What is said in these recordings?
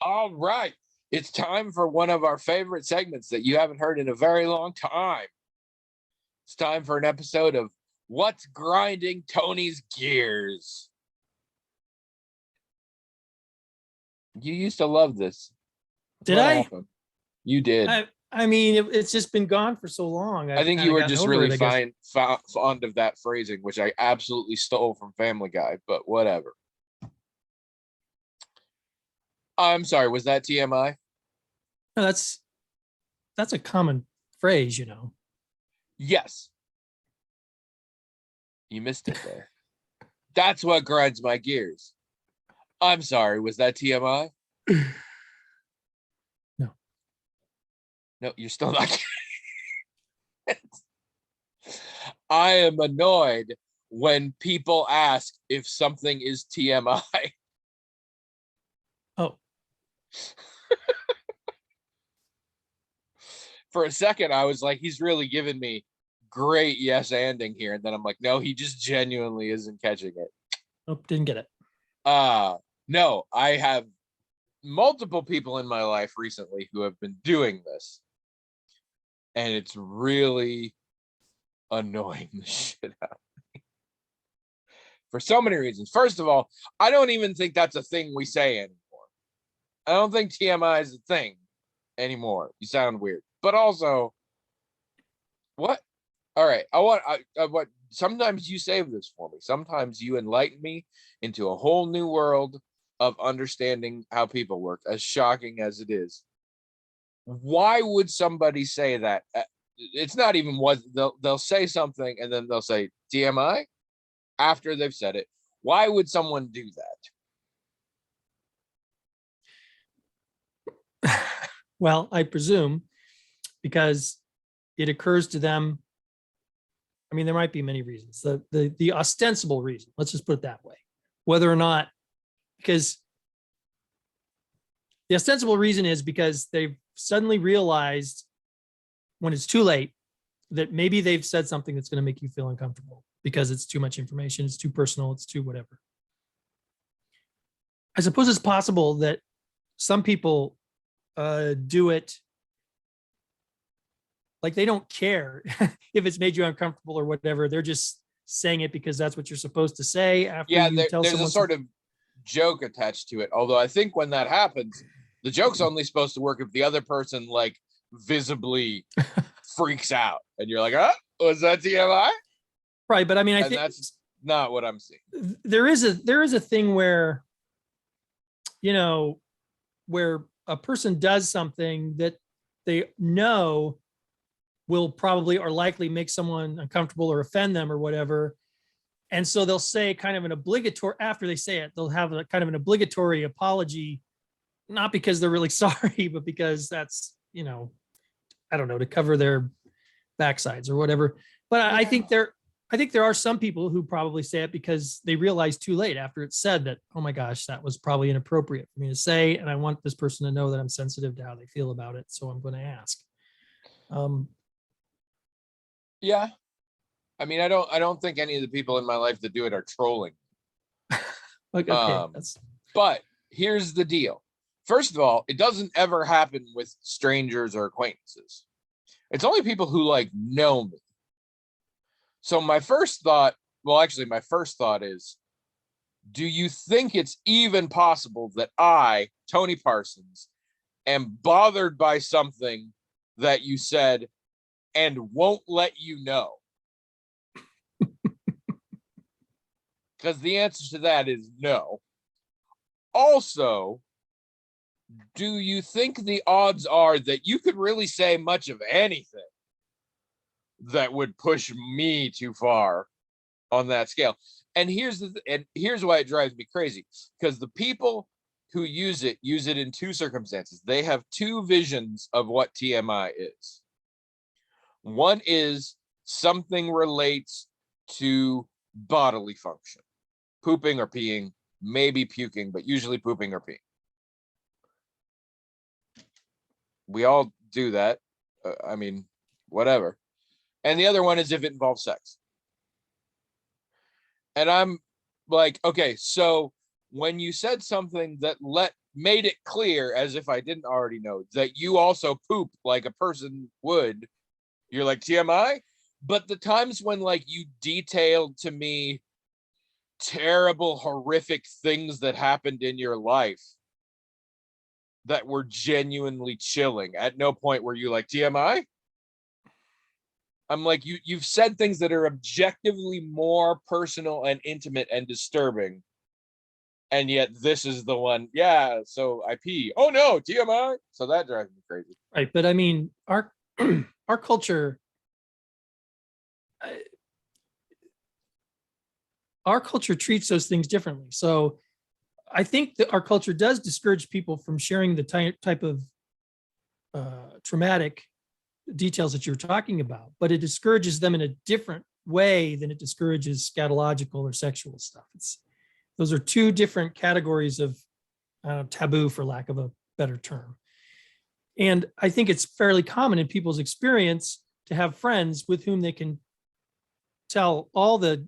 All right. It's time for one of our favorite segments that you haven't heard in a very long time. It's time for an episode of What's Grinding Tony's Gears. You used to love this. Did What I? happened? You did. I mean, it's just been gone for so long. I I've think kind you of were gotten just over really it, I guess. fond of that phrasing, which I absolutely stole from Family Guy, but whatever. I'm sorry, was that TMI? No, that's a common phrase, Yes. You missed it there. That's what grinds my gears. I'm sorry, was that TMI? No. No, you're still not kidding. I am annoyed when people ask if something is TMI. Oh, For a second, I was like, he's really giving me great yes anding here. And then I'm like, no, he just genuinely isn't catching it. nope, didn't get it. No, I have multiple people in my life recently who have been doing this. And it's really annoying the shit out of me. For so many reasons. First of all, I don't even think that's a thing we say anymore. I don't think TMI is a thing anymore. You sound weird. But also, what? All right. I want sometimes you save this for me. Sometimes you enlighten me into a whole new world of understanding how people work, as shocking as it is. Why would somebody say that? It's not even what they'll say something and then they'll say TMI after they've said it. Why would someone do that? Well, I presume because it occurs to them. I mean, there might be many reasons. The ostensible reason, let's just put it that way, whether or not, because the ostensible reason is because they've suddenly realized when it's too late that maybe they've said something that's going to make you feel uncomfortable because it's too much information, it's too personal, it's too whatever. I suppose it's possible that some people do it like they don't care if it's made you uncomfortable or whatever. They're just saying it because that's what you're supposed to say after you tell there's someone a sort of joke attached to it. Although I think when that happens, the joke's only supposed to work if the other person like visibly freaks out and you're like, oh, was that TMI? Right. But I mean, I think that's not what I'm seeing. There is a thing where, where a person does something that they know will probably or likely make someone uncomfortable or offend them or whatever. And so they'll say kind of an obligatory, after they say it, they'll have a kind of an obligatory apology, not because they're really sorry, but because that's, I don't know, to cover their backsides or whatever. But I think there are some people who probably say it because they realize too late after it's said that, oh my gosh, that was probably inappropriate for me to say. And I want this person to know that I'm sensitive to how they feel about it. So I'm going to ask. Yeah. I mean, I don't think any of the people in my life that do it are trolling. Okay. But here's the deal. First of all, it doesn't ever happen with strangers or acquaintances. It's only people who like know me. So my first thought is, do you think it's even possible that I, Tony Parsons, am bothered by something that you said and won't let you know? Because the answer to that is no. Also, do you think the odds are that you could really say much of anything that would push me too far on that scale? And here's why it drives me crazy, because the people who use it in two circumstances. They have two visions of what TMI is. One is something relates to bodily function, pooping or peeing, maybe puking, but usually pooping or peeing. We all do that. I mean, whatever. And the other one is if it involves sex. And I'm like, okay, so when you said something that let made it clear, as if I didn't already know, that you also poop like a person would, you're like, TMI? But the times when like you detailed to me terrible, horrific things that happened in your life that were genuinely chilling, at no point were you like, TMI? I'm like, you've said things that are objectively more personal and intimate and disturbing, and yet this is the one. Yeah, so I pee. Oh no, TMI. So that drives me crazy. Right. But I mean, our our culture, uh, our culture treats those things differently. So I think that our culture does discourage people from sharing the type of traumatic details that you're talking about, but it discourages them in a different way than it discourages scatological or sexual stuff. Those are two different categories of taboo, for lack of a better term. And I think it's fairly common in people's experience to have friends with whom they can tell all the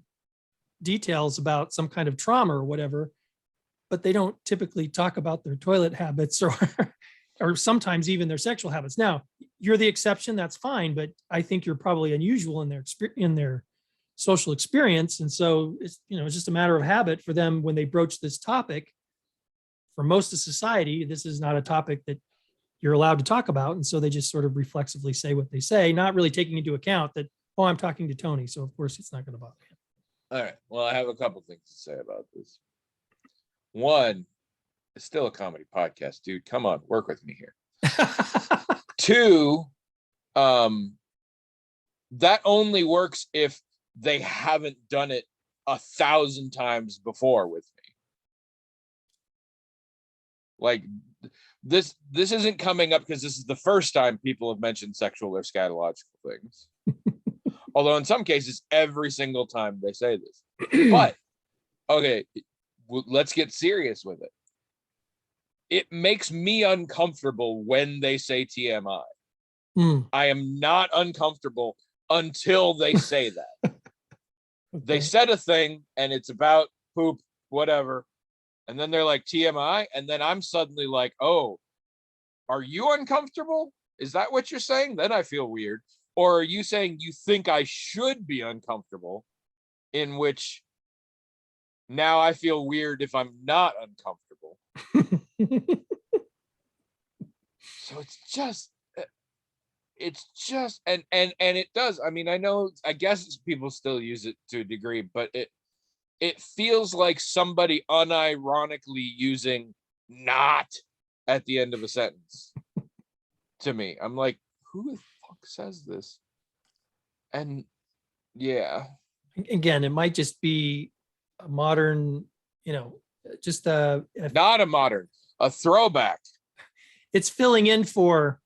details about some kind of trauma or whatever, but they don't typically talk about their toilet habits or sometimes even their sexual habits. Now, you're the exception, that's fine, but I think you're probably unusual in their social experience. And so it's just a matter of habit for them when they broach this topic. For most of society, this is not a topic that you're allowed to talk about. And so they just sort of reflexively say what they say, not really taking into account that, oh, I'm talking to Tony, so of course it's not going to bother him. All right. Well, I have a couple things to say about this. One, it's still a comedy podcast, dude. Come on, work with me here. Two, that only works if they haven't done it 1,000 times before with me. Like this isn't coming up because this is the first time people have mentioned sexual or scatological things. Although in some cases, every single time they say this. But okay, let's get serious with it. It makes me uncomfortable when they say TMI. I am not uncomfortable until they say that. Okay. They said a thing and it's about poop, whatever. And then they're like TMI. And then I'm suddenly like, oh, are you uncomfortable? Is that what you're saying? Then I feel weird. Or are you saying you think I should be uncomfortable? In which now I feel weird if I'm not uncomfortable. So it's just and it does. I mean, I guess people still use it to a degree, but it feels like somebody unironically using not at the end of a sentence to me. I'm like, who the fuck says this? And yeah. Again, it might just be a modern, just not a modern, a throwback. It's filling in for,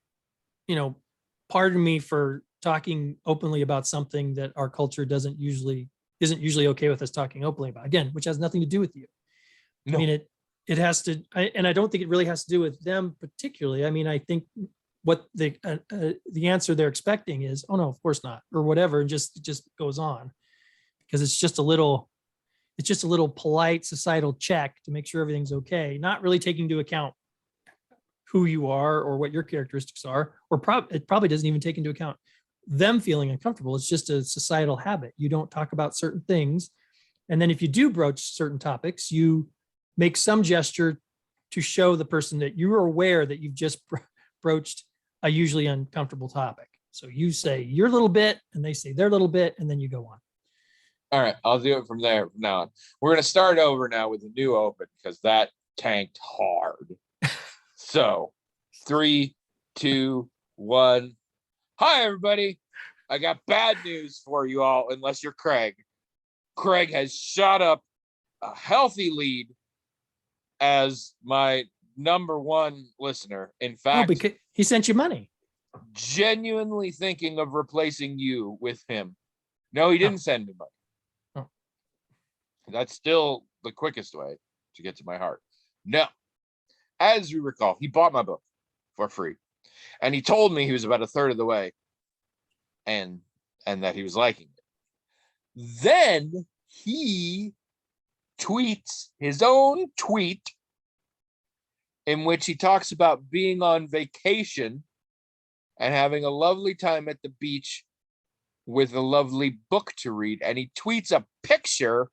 pardon me for talking openly about something that our culture isn't usually okay with us talking openly about, again, which has nothing to do with you. No. I mean, it has to, and I don't think it really has to do with them particularly. I mean, I think what the answer they're expecting is, oh no, of course not, or whatever, and just goes on, because it's just a little polite societal check to make sure everything's okay, not really taking into account who you are or what your characteristics are, or it probably doesn't even take into account them feeling uncomfortable. It's just a societal habit. You don't talk about certain things. And then if you do broach certain topics, you make some gesture to show the person that you are aware that you've just broached a usually uncomfortable topic. So you say your little bit and they say their little bit, and then you go on. All right, I'll do it from there from now on. We're going to start over now with a new open because that tanked hard. So 3, 2, 1. Hi, everybody. I got bad news for you all, unless you're Craig. Craig has shot up a healthy lead as my #1 listener. In fact, because he sent you money. Genuinely thinking of replacing you with him. No, he didn't send me money. Oh. That's still the quickest way to get to my heart. No. As you recall, he bought my book for free. And he told me he was about a third of the way and that he was liking it. Then he tweets his own tweet in which he talks about being on vacation and having a lovely time at the beach with a lovely book to read. And he tweets a picture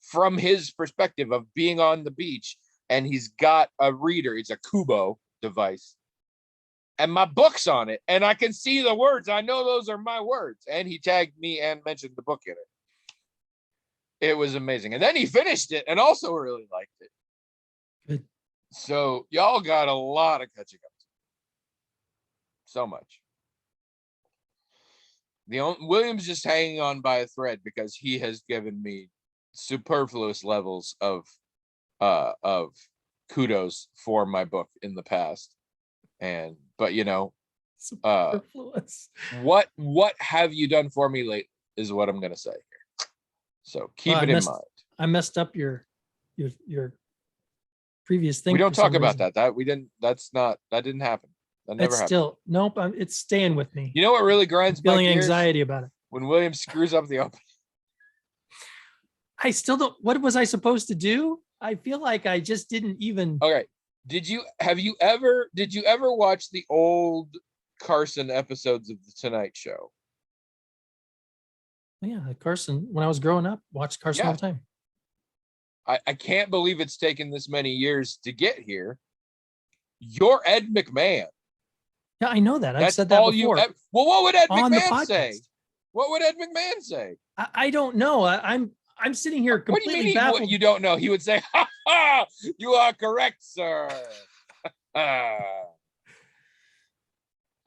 from his perspective of being on the beach. And he's got a reader. It's a Kubo device. And my book's on it. And I can see the words. I know those are my words. And he tagged me and mentioned the book in it. It was amazing. And then he finished it and also really liked it. Good. So y'all got a lot of catching up. So much. William's just hanging on by a thread because he has given me superfluous levels of kudos for my book in the past. But you know, what have you done for me lately is what I'm gonna say here. So keep it in mind. I messed up your previous thing. We don't talk about that. That didn't happen. That never happened. Still, nope. It's staying with me. You know what really grinds my gears? Feeling anxiety about it. When William screws up the opening. I still don't. What was I supposed to do? I feel like I just didn't even. Okay. Did you ever watch the old Carson episodes of the Tonight Show? Yeah, Carson. When I was growing up, watched Carson all the time. I can't believe it's taken this many years to get here. You're Ed McMahon. Yeah, I know that. I've said that before. Well, what would Ed McMahon say? What would Ed McMahon say? I don't know. I'm sitting here completely what do you mean baffled. What you don't know? He would say, "Ha ha! You are correct, sir." And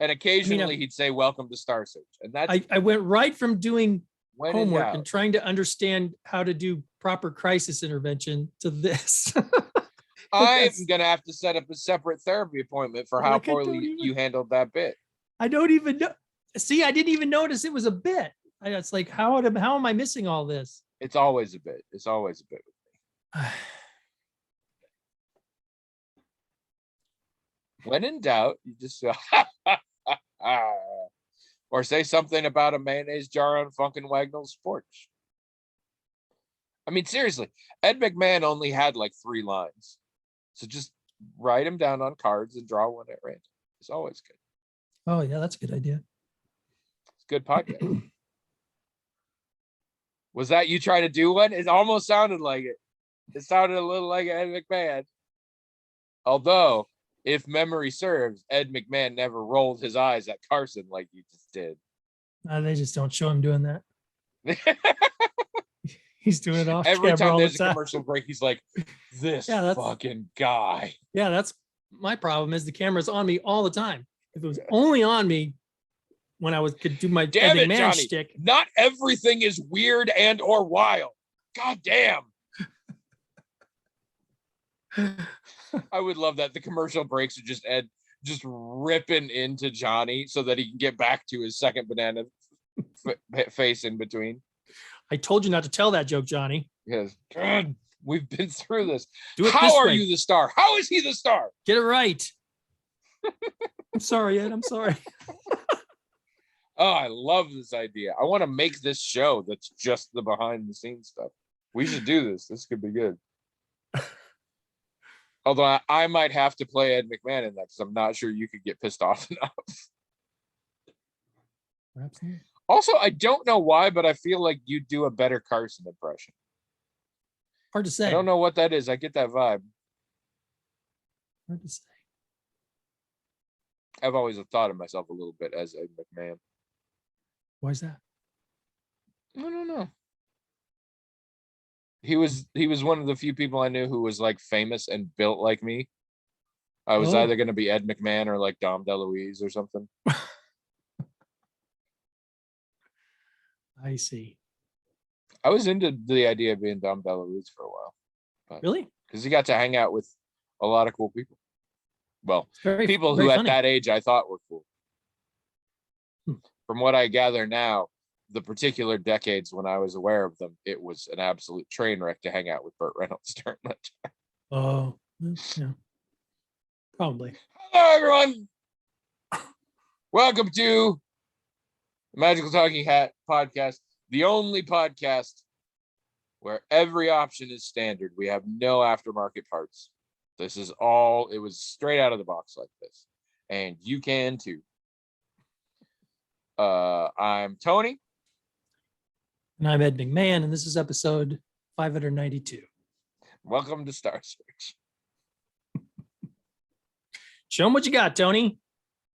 occasionally he'd say, "Welcome to Star Search," and that's. I went right from doing homework and trying to understand how to do proper crisis intervention to this. I'm gonna have to set up a separate therapy appointment for how poorly you handled that bit. I don't even know. See, I didn't even notice it was a bit. It's like, how am I missing all this? It's always a bit. It's always a bit with me. When in doubt, you just or say something about a mayonnaise jar on Funkin' Wagnall's porch. I mean, seriously, Ed McMahon only had like 3 lines. So just write them down on cards and draw one at random. It's always good. Oh, yeah, that's a good idea. It's a good podcast. Was that you trying to do one? It almost sounded like it. It sounded a little like Ed McMahon. Although, if memory serves, Ed McMahon never rolled his eyes at Carson like you just did. They just don't show him doing that. He's doing it off every camera time all there's the time. A commercial break. He's like, "This fucking guy." Yeah, that's my problem. Is the camera's on me all the time. If it was only on me when I could do my damn it, man Johnny. shtick. Not everything is weird and or wild. God damn. I would love that. The commercial breaks are just Ed just ripping into Johnny so that he can get back to his second banana face in between. I told you not to tell that joke, Johnny. Yes. God, we've been through this. Do it How this are way. you the star? How is he the star? Get it right. I'm sorry, Ed. I'm sorry. Oh, I love this idea. I want to make this show that's just the behind the scenes stuff. We should do this. This could be good. Although I might have to play Ed McMahon in that because I'm not sure you could get pissed off enough. Perhaps not. Also, I don't know why, but I feel like you do a better Carson impression. Hard to say. I don't know what that is. I get that vibe. Hard to say. I've always thought of myself a little bit as Ed McMahon. Why is that? I don't know. He was one of the few people I knew who was like famous and built like me. I was either going to be Ed McMahon or like Dom DeLuise or something. I see. I was into the idea of being Dom DeLuise for a while. Really? Because he got to hang out with a lot of cool people. Well, people who at that age I thought were cool. From what I gather now, the particular decades when I was aware of them, it was an absolute train wreck to hang out with Burt Reynolds during that time. Oh, yeah. Probably. Hello, everyone. Welcome to the Magical Talking Hat podcast, the only podcast where every option is standard. We have no aftermarket parts. This is all, it was straight out of the box like this. And you can too. I'm Tony. And I'm Ed McMahon, and this is episode 592. Welcome to Star Search. Show them what you got, Tony.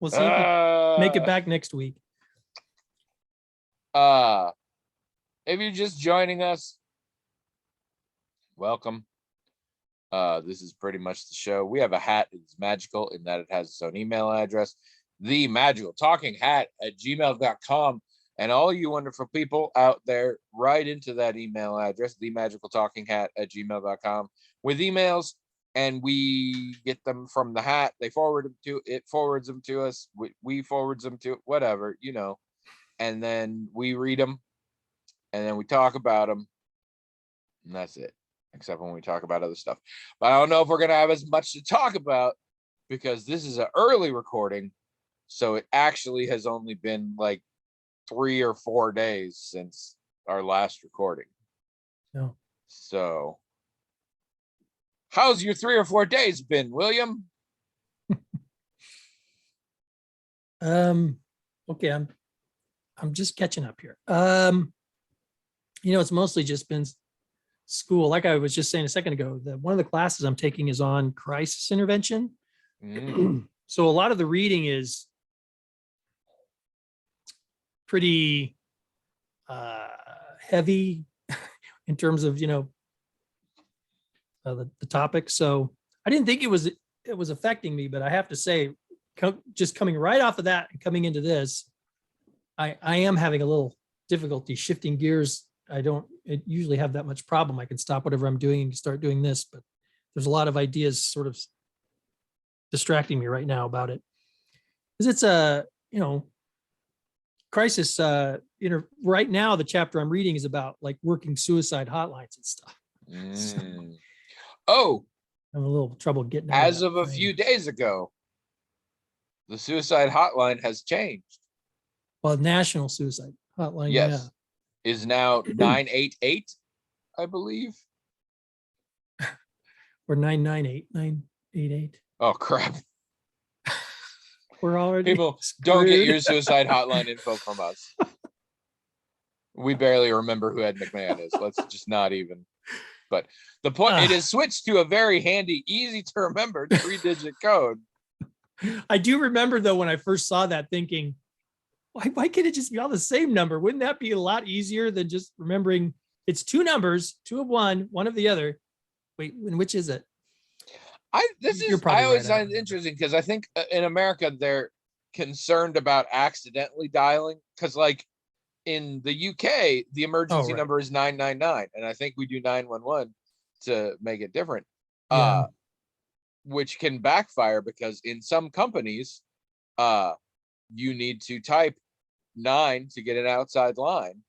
We'll see if you make it back next week. If you're just joining us, welcome. This is pretty much the show. We have a hat. It's magical in that it has its own email address, the magical talking hat at gmail.com. And all you wonderful people out there, write into that email address, the magical talking hat at gmail.com, with emails, and we get them from the hat. They forward them to it, forwards them to us. We forwards them to whatever, you know, and then we read them, and then we talk about them, and that's it. Except when we talk about other stuff. But I don't know if we're going to have as much to talk about because this is an early recording. So it actually has only been like 3 or 4 days since our last recording. No. So how's your 3 or 4 days been, William? Okay, I'm just catching up here. It's mostly just been school. Like I was just saying a second ago, that one of the classes I'm taking is on crisis intervention. So a lot of the reading is pretty heavy in terms of the topic. So I didn't think it was affecting me, but I have to say, just coming right off of that and coming into this, I am having a little difficulty shifting gears. I don't usually have that much problem. I can stop whatever I'm doing and start doing this, but there's a lot of ideas sort of distracting me right now about it. Because it's a, crisis, right now, the chapter I'm reading is about like working suicide hotlines and stuff. So Oh, I'm a little trouble getting as of a few days ago, the suicide hotline has changed. Well, National Suicide Hotline, yes, is now 988, I believe. Or 998. Oh crap. We're already people screwed. Don't get your suicide hotline info from us. We barely remember who Ed McMahon is. Let's just not even. But the point, it is switched to a very handy, easy to remember 3-digit code. I do remember though, when I first saw that, thinking, why can't it just be all the same number? Wouldn't that be a lot easier than just remembering it's 2 numbers, 2 of one of the other? Wait, which is it? I always find it interesting because I think in America they're concerned about accidentally dialing, because like in the UK the emergency number is 999, and I think we do 911 to make it different. Which can backfire because in some companies you need to type 9 to get an outside line,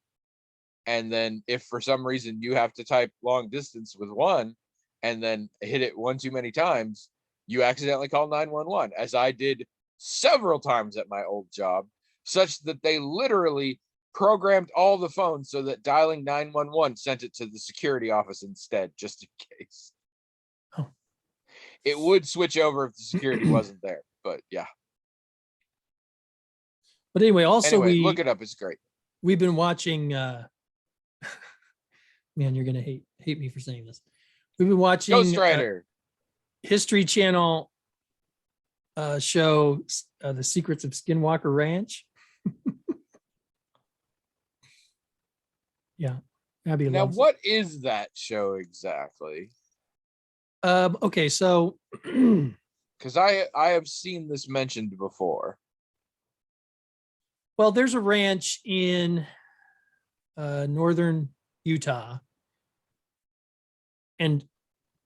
and then if for some reason you have to type long distance with 1 and then hit it one too many times, you accidentally call 911, as I did several times at my old job, such that they literally programmed all the phones so that dialing 911 sent it to the security office instead, just in case. Oh. It would switch over if the security wasn't there, but yeah. But anyway, look it up. It's great. We've been watching. Man, you're gonna hate me for saying this. We've been watching Ghost Rider, History Channel show, The Secrets of Skinwalker Ranch. Yeah, Abby. Now, what is that show exactly? Okay, so because I have seen this mentioned before. Well, there's a ranch in northern Utah, and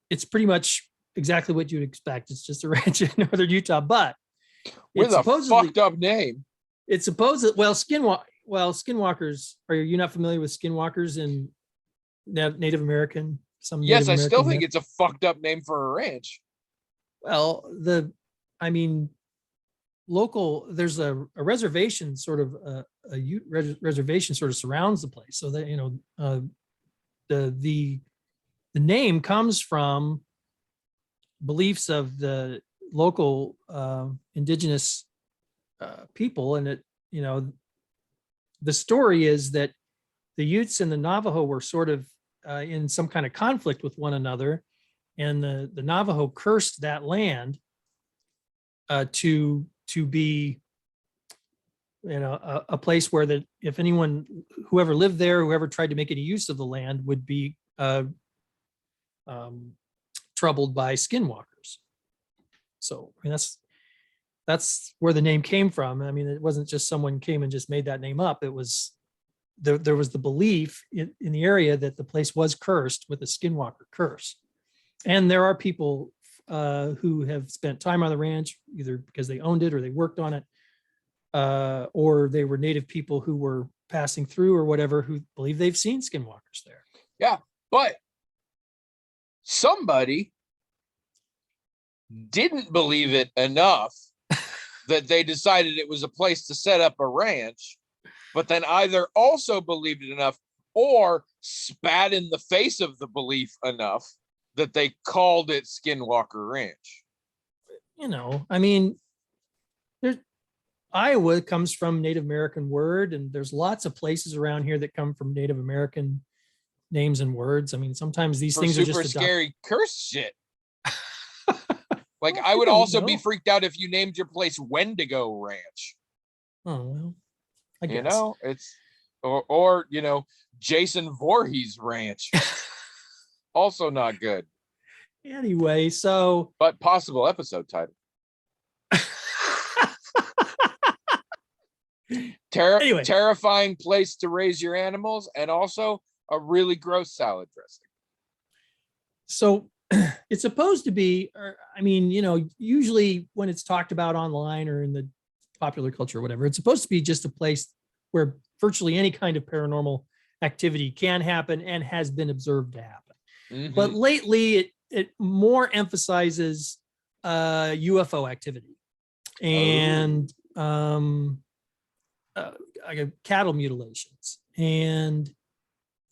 it's pretty much exactly what you'd expect. It's just a ranch in northern Utah, but with a fucked up name. It's supposed skinwalkers. Are you not familiar with skinwalkers in Native American? Yes, I still think it's a fucked up name for a ranch. Well, local, there's a reservation, sort of a Ute reservation sort of surrounds the place. So that, the name comes from beliefs of the local indigenous people. And it, you know, the story is that the Utes and the Navajo were sort of in some kind of conflict with one another, and the Navajo cursed that land to be, you know, a place where that if anyone, whoever lived there, whoever tried to make any use of the land would be troubled by skinwalkers. So I mean, that's where the name came from. I mean, it wasn't just someone came and just made that name up. It was there was the belief in the area that the place was cursed with a skinwalker curse. And there are people who have spent time on the ranch, either because they owned it or they worked on it, or they were native people who were passing through or whatever, who believe they've seen skinwalkers there. Yeah, but somebody didn't believe it enough that they decided it was a place to set up a ranch, but then either also believed it enough or spat in the face of the belief enough that they called it Skinwalker Ranch. You know, I mean, there's Iowa comes from Native American word, and there's lots of places around here that come from Native American names and words. I mean, sometimes these For things are super just scary curse shit. Like, Well, I would don't also be know. freaked out if you named your place Wendigo Ranch. Oh well, I guess. You know, it's or you know, Jason Voorhees Ranch. Also not good, Anyway, so but possible episode title. Anyway. Terrifying place to raise your animals, and also a really gross salad dressing. So it's supposed to be, or, I mean, you know, usually when it's talked about online or in the popular culture or whatever, it's supposed to be just a place where virtually any kind of paranormal activity can happen and has been observed to happen. Mhm. But lately it more emphasizes UFO activity and cattle mutilations and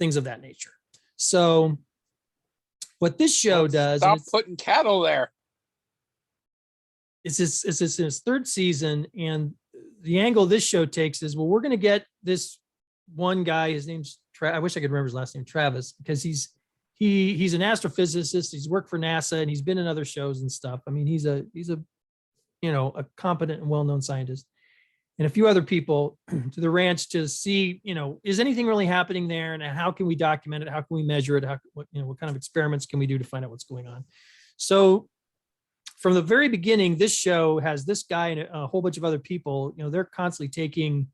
things of that nature. So what this show does, Stop putting cattle there. it's in its third season, and the angle this show takes is, well, we're going to get this one guy. His name's I wish I could remember his last name, Travis, because he's an astrophysicist. He's worked for NASA and he's been in other shows and stuff. I mean, he's a you know, a competent and well-known scientist, and a few other people to the ranch to see, you know, is anything really happening there, and how can we document it? How can we measure it? What kind of experiments can we do to find out what's going on? So from the very beginning, this show has this guy and a whole bunch of other people. You know, they're constantly taking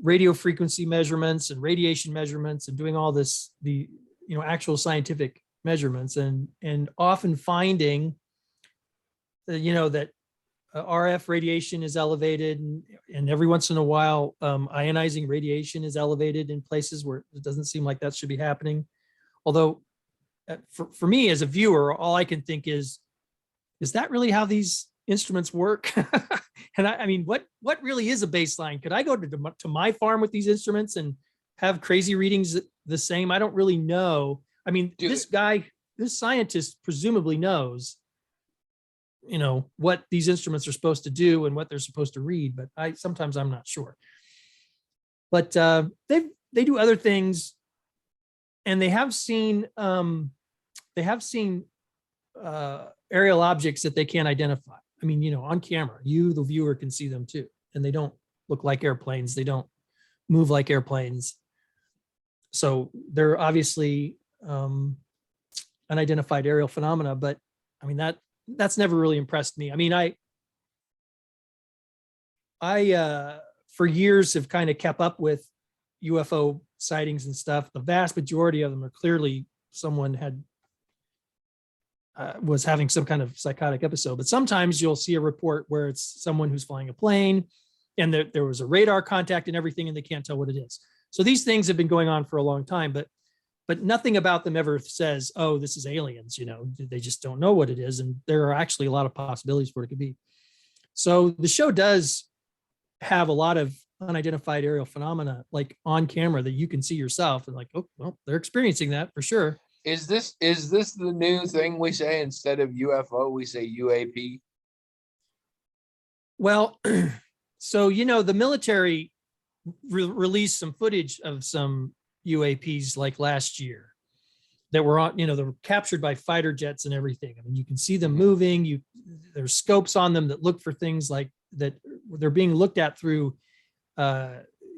radio frequency measurements and radiation measurements and doing all this, the, you know, actual scientific measurements, and often finding you know, that RF radiation is elevated, and every once in a while ionizing radiation is elevated in places where it doesn't seem like that should be happening. Although for me as a viewer, all I can think is that really how these instruments work? And I mean, what really is a baseline? Could I go to my farm with these instruments and have crazy readings the same? I don't really know. I mean, this scientist presumably knows, you know, what these instruments are supposed to do and what they're supposed to read, but I'm not sure. But they do other things, and they have seen aerial objects that they can't identify. I mean, you know, on camera, you, the viewer, can see them too, and they don't look like airplanes. They don't move like airplanes. So they're obviously unidentified aerial phenomena. But I mean, that's never really impressed me. I mean, I for years have kind of kept up with UFO sightings and stuff. The vast majority of them are clearly someone was having some kind of psychotic episode. But sometimes you'll see a report where it's someone who's flying a plane, and there was a radar contact and everything, and they can't tell what it is. So these things have been going on for a long time, but nothing about them ever says, oh, this is aliens. You know, they just don't know what it is. And there are actually a lot of possibilities for what it could be. So the show does have a lot of unidentified aerial phenomena, like on camera, that you can see yourself, and like, oh, well, they're experiencing that for sure. Is this the new thing we say instead of UFO, we say UAP? Well, so, the military released some footage of some UAPs like last year that were on, they were captured by fighter jets and everything. I mean, you can see them moving. There's scopes on them that look for things like that. They're being looked at through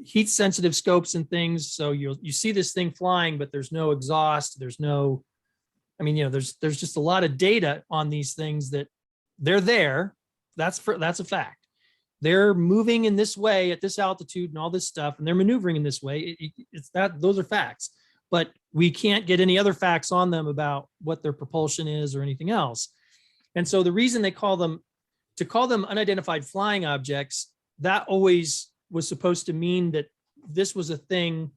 heat sensitive scopes and things. So you see this thing flying, but there's no exhaust. There's no, there's just a lot of data on these things that they're there. That's a fact. They're moving in this way at this altitude and all this stuff, and they're maneuvering in this way. Those are facts, but we can't get any other facts on them about what their propulsion is or anything else. And so the reason they call them unidentified flying objects, that always was supposed to mean that this was a thing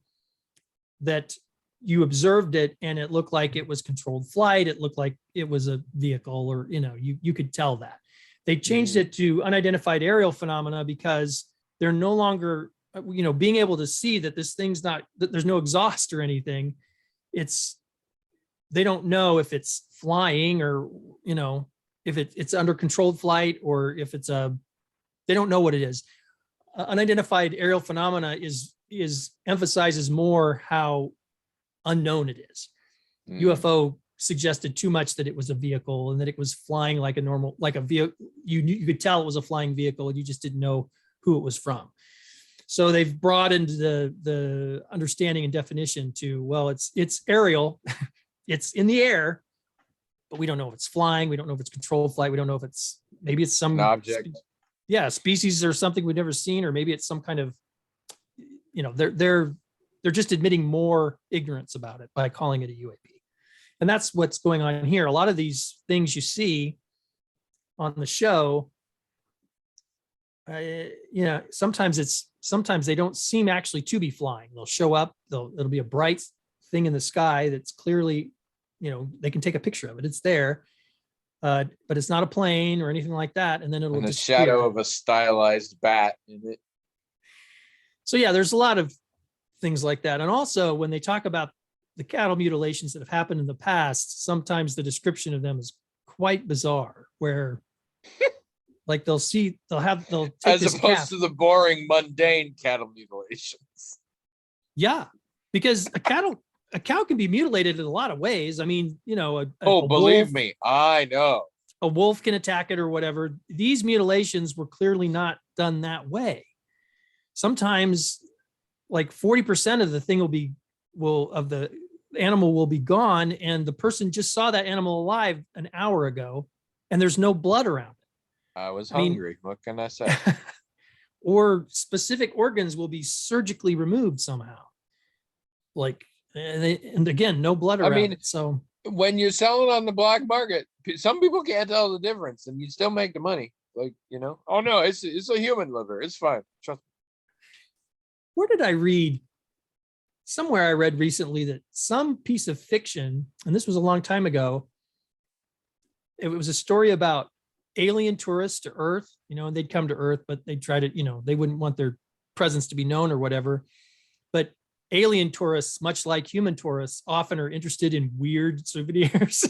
that you observed it and it looked like it was controlled flight. It looked like it was a vehicle, or, you could tell that. They changed it to unidentified aerial phenomena because they're no longer, being able to see that this thing's that there's no exhaust or anything. They don't know if it's flying or, if it's under controlled flight, or if they don't know what it is. Unidentified aerial phenomena emphasizes more how unknown it is. UFO suggested too much that it was a vehicle and that it was flying like a vehicle. You could tell it was a flying vehicle and you just didn't know who it was from. So they've broadened the understanding and definition to, well, it's aerial, it's in the air, but we don't know if it's flying. We don't know if it's controlled flight. We don't know if maybe it's some object. Species or something we've never seen, or maybe it's some kind of, they're just admitting more ignorance about it by calling it a UAP. And that's what's going on here. A lot of these things you see on the show, sometimes they don't seem actually to be flying. They'll show up, it'll be a bright thing in the sky that's clearly, they can take a picture of it. It's there, but it's not a plane or anything like that. And then it'll in the disappear. shadow of a stylized bat in it. So yeah, there's a lot of things like that. And also when they talk about the cattle mutilations that have happened in the past, sometimes the description of them is quite bizarre, where like they'll take as opposed to the boring, mundane cattle mutilations. Yeah, because a cow can be mutilated in a lot of ways. I mean, believe wolf, me, I know. A wolf can attack it or whatever. These mutilations were clearly not done that way. Sometimes like 40% of the thing of the animal will be gone, and the person just saw that animal alive an hour ago and there's no blood around it. I was hungry. What can I say? Or specific organs will be surgically removed somehow. Like, and again, no blood around it. So when you're selling on the black market, some people can't tell the difference and you still make the money. Like, oh no, it's a human liver. It's fine. Trust me. Where did I read? Somewhere I read recently that some piece of fiction, and this was a long time ago, it was a story about alien tourists to Earth, and they'd come to Earth, but they'd try to, they wouldn't want their presence to be known or whatever. But alien tourists, much like human tourists, often are interested in weird souvenirs.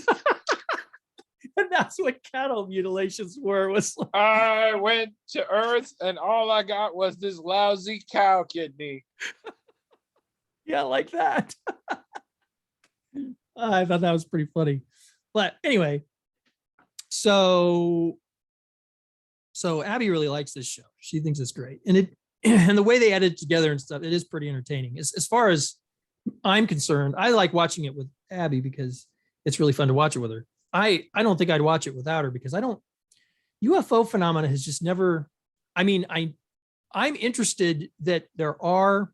And that's what cattle mutilations were. Was like, I went to Earth and all I got was this lousy cow kidney. Yeah, like that. I thought that was pretty funny. But anyway, so Abby really likes this show. She thinks it's great. And the way they edit it together and stuff, it is pretty entertaining. As far as I'm concerned, I like watching it with Abby because it's really fun to watch it with her. I don't think I'd watch it without her because UFO phenomena has just never, I'm interested that there are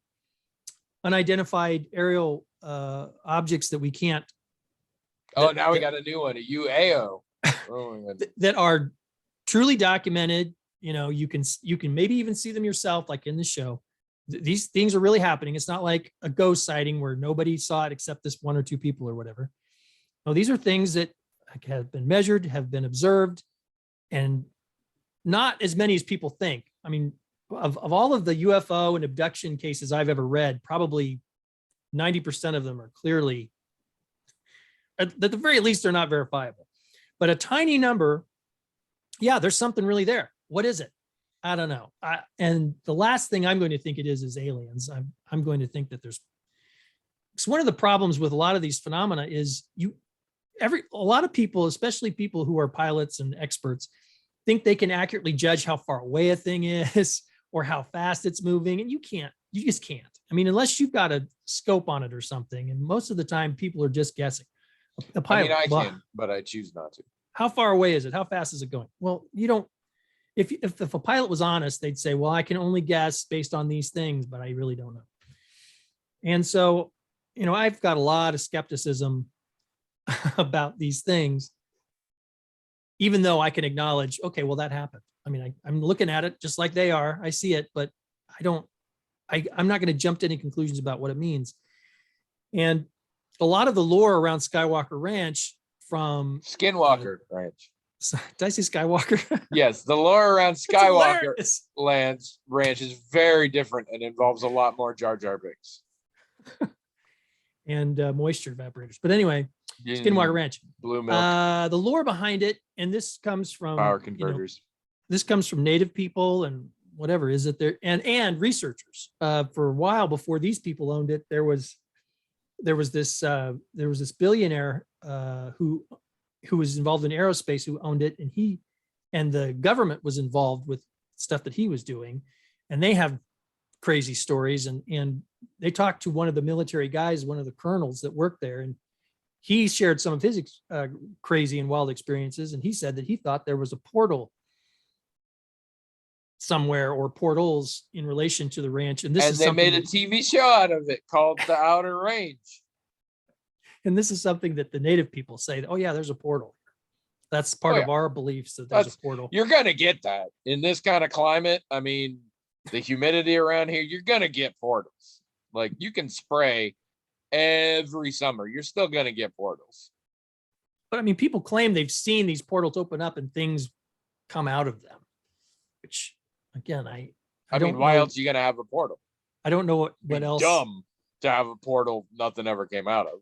unidentified aerial objects that we can't. Now we got a new one, a UAO. That are truly documented. You can maybe even see them yourself, like in the show. These things are really happening. It's not like a ghost sighting where nobody saw it except this one or two people or whatever. No, these are things that have been measured, have been observed, and not as many as people think. I mean, of all of the UFO and abduction cases I've ever read, probably 90% of them are clearly at the very least, they're not verifiable. But a tiny number, yeah, there's something really there. What is it? I don't know. And the last thing I'm going to think it is aliens. I'm going to think that there's. Because one of the problems with a lot of these phenomena is a lot of people, especially people who are pilots and experts, think they can accurately judge how far away a thing is or how fast it's moving, and you just can't. I mean, unless you've got a scope on it or something, and most of the time people are just guessing. A pilot, I can, but I choose not to. how far away is it? How fast is it going? Well, you don't. If a pilot was honest, they'd say, well, I can only guess based on these things, but I really don't know. And so, I've got a lot of skepticism about these things, even though I can acknowledge, okay, well, that happened. I mean, I'm looking at it just like they are. I see it, but I'm not going to jump to any conclusions about what it means. And a lot of the lore around Skywalker Ranch from Skinwalker Ranch. Did I say Skywalker? Yes, the lore around Skywalker Ranch is very different and involves a lot more Jar Jar Binks. And moisture evaporators. But anyway, Skinwalker Ranch. Blue milk. The lore behind it, and this comes from Power converters. This comes from native people and whatever is it there, and researchers. For a while before these people owned it, there was this billionaire who was involved in aerospace who owned it, and the government was involved with stuff that he was doing, and they have crazy stories, and they talked to one of the military guys, one of the colonels that worked there, and he shared some of his crazy and wild experiences, and he said that he thought there was a portal somewhere or portals in relation to the ranch, and they made a TV show out of it called The Outer Range. And this is something that the native people say, oh yeah, there's a portal. That's part of our beliefs that there's a portal. You're going to get that in this kind of climate. I mean, the humidity around here, you're going to get portals. Like, you can spray every summer. You're still going to get portals. But I mean, people claim they've seen these portals open up and things come out of them, which again, I mean, why else are you going to have a portal? I don't know what else. Dumb to have a portal nothing ever came out of.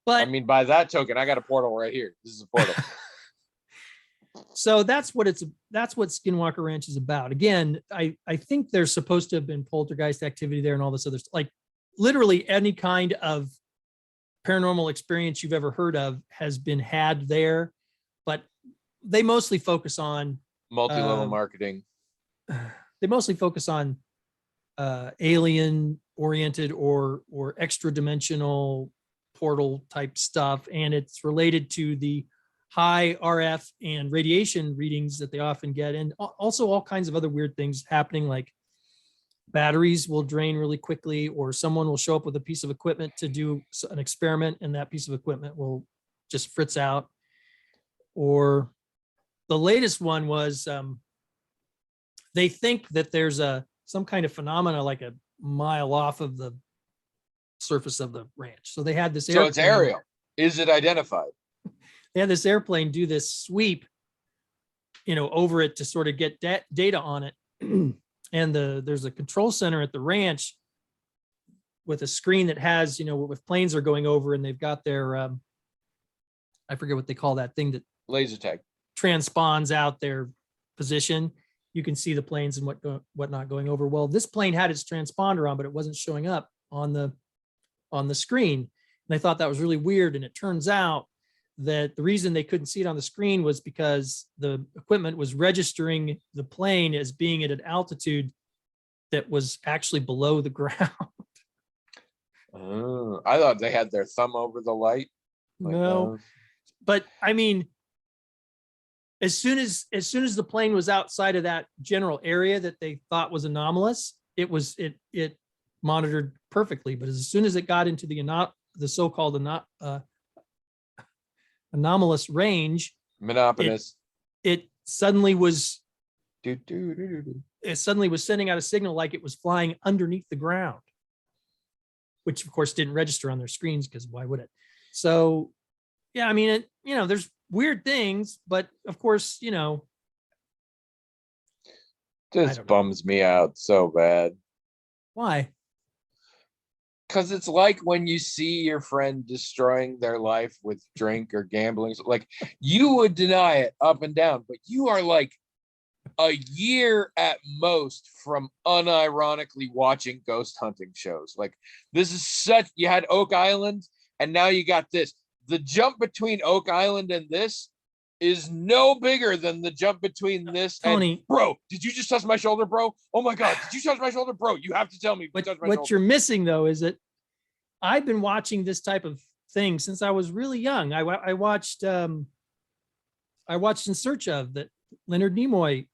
But I mean, by that token, I got a portal right here. This is a portal. So that's what Skinwalker Ranch is about. Again, I think there's supposed to have been poltergeist activity there and all this other stuff. Like literally any kind of paranormal experience you've ever heard of has been had there, but they mostly focus on multi-level marketing. They mostly focus on alien oriented or extra dimensional portal type stuff, and it's related to the high RF and radiation readings that they often get, and also all kinds of other weird things happening, like batteries will drain really quickly, or someone will show up with a piece of equipment to do an experiment and that piece of equipment will just fritz out. Or the latest one was they think that there's some kind of phenomena like a mile off of the surface of the ranch. So they had this airplane. So it's aerial. Is it identified? They had this airplane do this sweep, over it to sort of get data on it. And there's a control center at the ranch with a screen that has, if planes are going over and they've got their, I forget what they call that thing that laser tag transpons out their position. You can see the planes and whatnot going over. Well, this plane had its transponder on, but it wasn't showing up on the screen. And I thought that was really weird. And it turns out that the reason they couldn't see it on the screen was because the equipment was registering the plane as being at an altitude that was actually below the ground. Oh, I thought they had their thumb over the light. No, but I mean, as soon as the plane was outside of that general area that they thought was anomalous, it monitored perfectly. But as soon as it got into the so-called anomalous range, monotonous, it suddenly was sending out a signal like it was flying underneath the ground, which of course didn't register on their screens because why would it? So yeah, I mean, there's weird things, but of course, this bums me out so bad. Why? Because it's like when you see your friend destroying their life with drink or gambling, like you would deny it up and down, but you are like a year at most from unironically watching ghost hunting shows. Like this is such, you had Oak Island and now you got this. The jump between Oak Island and this is no bigger than the jump between this Tony, and bro. Did you just touch my shoulder, bro? Oh my god, did you touch my shoulder, bro? You have to tell me if you touch my what shoulder. you're missing though is that I've been watching this type of thing since I was really young. I watched In Search of, that Leonard Nimoy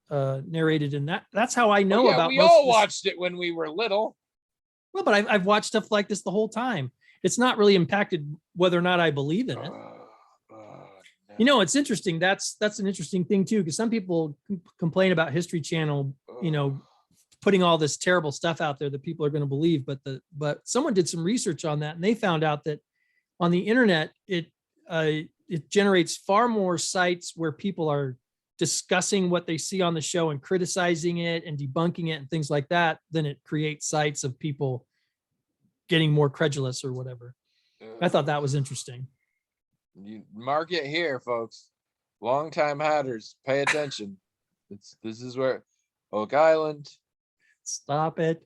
narrated, and that's how I know about we most all of this. watched it when we were little. Well, but I've watched stuff like this the whole time. It's not really impacted whether or not I believe in it. You know, it's interesting. That's an interesting thing too, because some people complain about History Channel, you know, putting all this terrible stuff out there that people are going to believe. But someone did some research on that, and they found out that on the internet, it generates far more sites where people are discussing what they see on the show and criticizing it and debunking it and things like that than it creates sites of people getting more credulous or whatever. I thought that was interesting. You mark it here, folks. Longtime hatters, pay attention. This is where Oak Island, Stop it.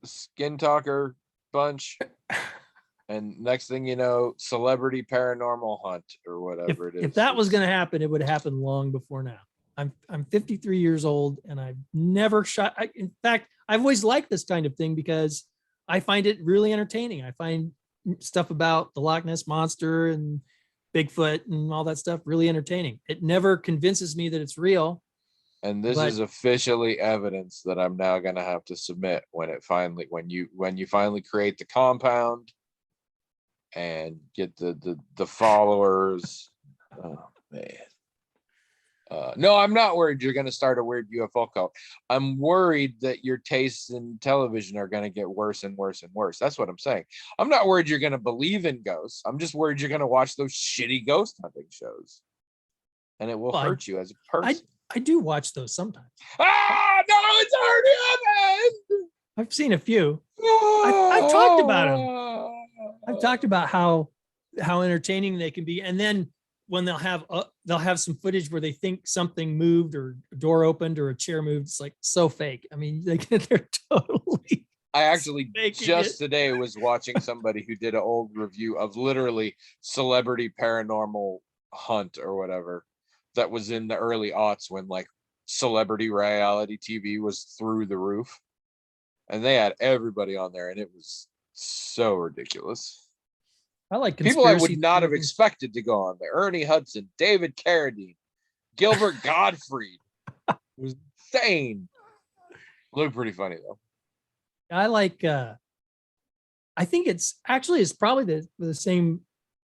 Skin Talker Bunch, and next thing you know, Celebrity Paranormal Hunt or whatever it is. If that was going to happen, it would happen long before now. I'm 53 years old and I've never shot. In fact, I've always liked this kind of thing because I find it really entertaining. I find stuff about the Loch Ness Monster and Bigfoot and all that stuff really entertaining. It never convinces me that it's real. And this is officially evidence that I'm now going to have to submit when you finally create the compound and get the followers. Oh man. No, I'm not worried you're going to start a weird UFO cult. I'm worried that your tastes in television are going to get worse and worse and worse. That's what I'm saying. I'm not worried you're going to believe in ghosts. I'm just worried you're going to watch those shitty ghost hunting shows. And it will hurt you as a person. I do watch those sometimes. Ah, no, it's already happened. I've seen a few. I've talked about them. I've talked about how entertaining they can be. And then when they'll have some footage where they think something moved or a door opened or a chair moved, it's like so fake. I mean, they're totally. I actually just today was watching somebody who did an old review of literally Celebrity Paranormal Hunt or whatever that was in the early aughts when like celebrity reality TV was through the roof, and they had everybody on there and it was so ridiculous. I like people I would not have expected to go on there. Ernie Hudson, David Carradine, Gilbert Gottfried. It was insane. Looked pretty funny though. I like I think it's probably the same.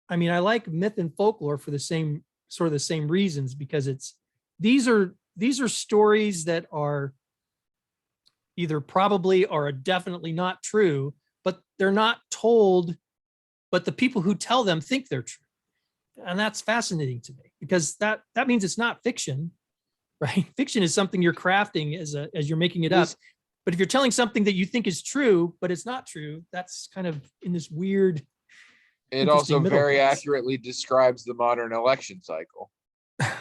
I mean, I like myth and folklore for the same reasons, because these are stories that are either probably or are definitely not true, but they're not told, but the people who tell them think they're true. And that's fascinating to me, because that means it's not fiction, right? Fiction is something you're crafting as you're making it up. But if you're telling something that you think is true, but it's not true, that's kind of in this weird. It also very accurately describes the modern election cycle,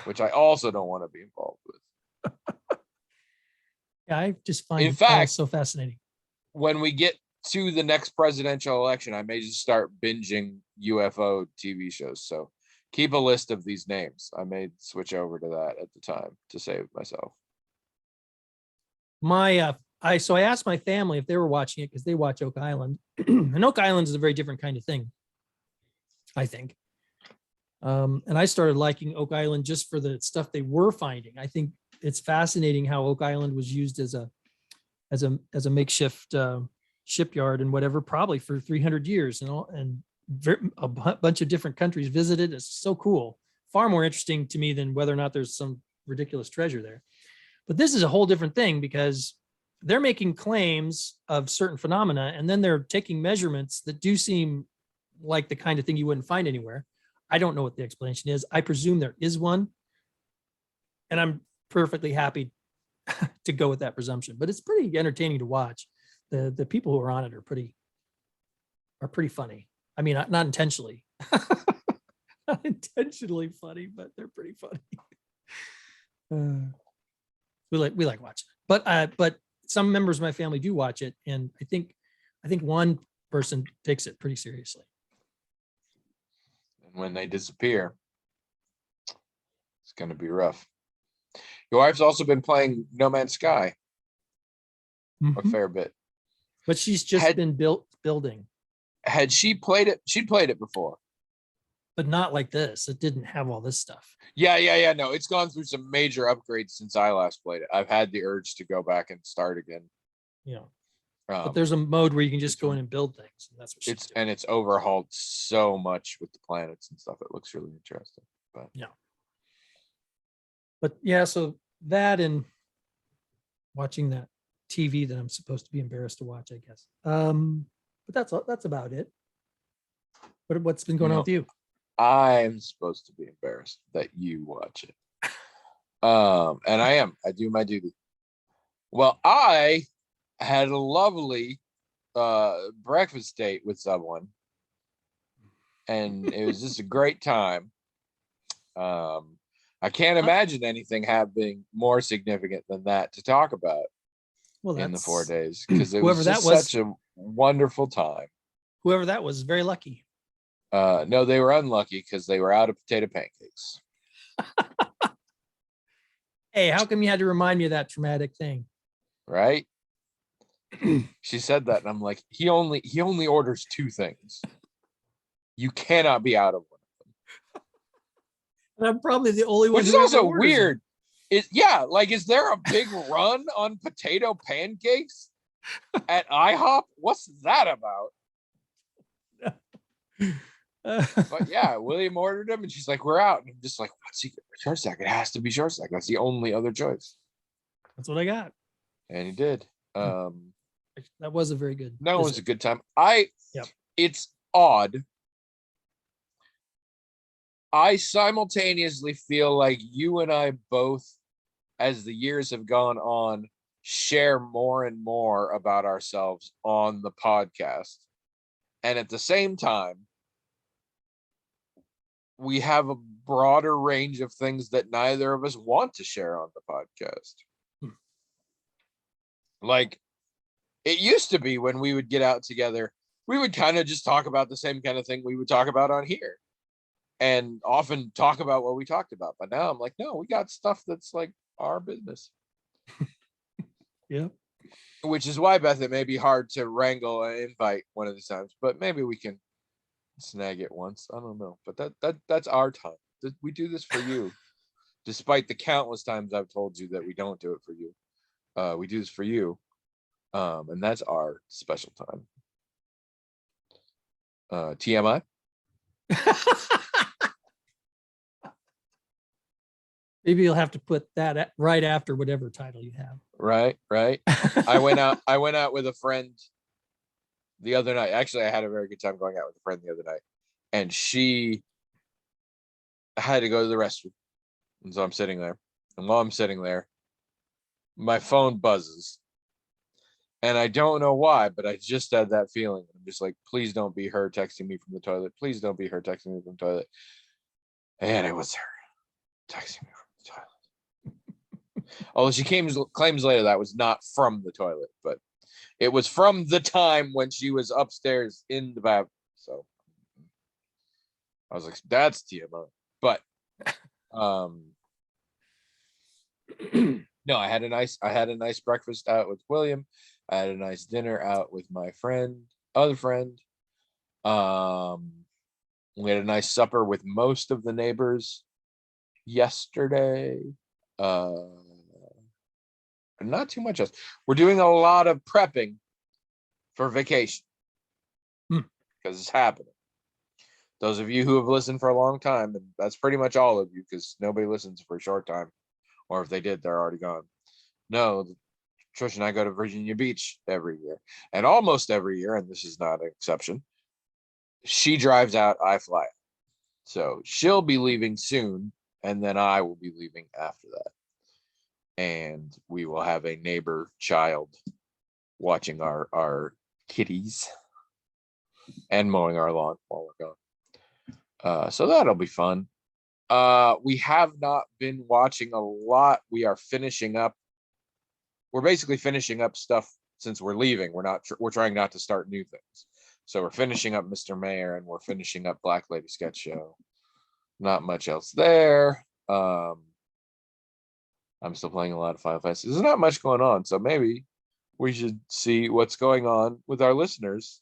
which I also don't want to be involved with. Yeah, I just find it so fascinating. When we get to the next presidential election, I may just start binging UFO TV shows. So keep a list of these names. I may switch over to that at the time to save myself. I asked my family if they were watching it because they watch Oak Island, and Oak Island is a very different kind of thing, I think. And I started liking Oak Island just for the stuff they were finding. I think it's fascinating how Oak Island was used as a makeshift shipyard and whatever, probably for 300 years, and a bunch of different countries visited. It's so cool. Far more interesting to me than whether or not there's some ridiculous treasure there. But this is a whole different thing, because they're making claims of certain phenomena, and then they're taking measurements that do seem like the kind of thing you wouldn't find anywhere. I don't know what the explanation is. I presume there is one, and I'm perfectly happy to go with that presumption. But it's pretty entertaining to watch. The people who are on it are pretty are pretty funny. I mean, not intentionally, not intentionally funny, but they're pretty funny. We like watching it, but some members of my family do watch it, and I think one person takes it pretty seriously. And when they disappear, it's going to be rough. Your wife's also been playing No Man's Sky a Mhm. fair bit. But she's just been building, Had she played it? She'd played it before. but not like this. It didn't have all this stuff. Yeah. No, it's gone through some major upgrades since I last played it. I've had the urge to go back and start again. Yeah. But there's a mode where you can just go in and build things. And that's what she's doing. And it's overhauled so much with the planets and stuff. It looks really interesting. But yeah. But yeah, so that and watching that TV that I'm supposed to be embarrassed to watch, I guess. But that's about it. What's been going on with you? I'm supposed to be embarrassed that you watch it. And I am. I do my duty. Well, I had a lovely breakfast date with someone, and it was just a great time. I can't imagine anything happening more significant than that to talk about in the 4 days, because it was just such a wonderful time. Whoever that was very lucky. No, they were unlucky because they were out of potato pancakes. Hey, how come you had to remind me of that traumatic thing? Right? She said that, and I'm like, he only orders 2 things. You cannot be out of one of them. And I'm probably the only one. Which is also weird. Is there a big run on potato pancakes at IHOP? What's that about? But yeah, William ordered them, and she's like, "We're out." And I'm just like, "What's he? Short stack? It has to be short stack. That's the only other choice." That's what I got. And he did. That was a very good. No, it was a good time. Yep. It's odd. I simultaneously feel like you and I both, as the years have gone on, share more and more about ourselves on the podcast. And at the same time, we have a broader range of things that neither of us want to share on the podcast. Like, it used to be when we would get out together, we would kind of just talk about the same kind of thing we would talk about on here, and often talk about what we talked about. But now I'm like, no, we got stuff that's like our business. Yeah. Which is why, Beth, it may be hard to wrangle an invite one of these times, but maybe we can snag it once. I don't know. But that's our time. We do this for you. Despite the countless times I've told you that we don't do it for you. We do this for you. And that's our special time. TMI. Maybe you'll have to put that right after whatever title you have. Right. I went out with a friend the other night. Actually, I had a very good time going out with a friend the other night, and she had to go to the restroom. And so I'm sitting there, and while I'm sitting there, my phone buzzes. And I don't know why, but I just had that feeling. I'm just like, please don't be her texting me from the toilet. Please don't be her texting me from the toilet. And it was her texting me from the toilet. Although she claims later that was not from the toilet, but it was from the time when she was upstairs in the bathroom. So I was like, that's TMI. But no, I had a nice breakfast out with William. I had a nice dinner out with my other friend. We had a nice supper with most of the neighbors yesterday. Not too much else. We're doing a lot of prepping for vacation because it's happening. Those of you who have listened for a long time, and that's pretty much all of you, because nobody listens for a short time, or if they did, they're already gone. No, Trish and I go to Virginia Beach every year, and almost every year, and this is not an exception. She drives out, I fly out. So she'll be leaving soon, and then I will be leaving after that. And we will have a neighbor child watching our kitties. and mowing our lawn while we're gone. So that'll be fun. We have not been watching a lot. We are finishing up. We're basically finishing up stuff since we're leaving. We're trying not to start new things. So we're finishing up Mr. Mayor and we're finishing up Black Lady Sketch Show. Not much else there. I'm still playing a lot of Final Fantasy. There's not much going on, so maybe we should see what's going on with our listeners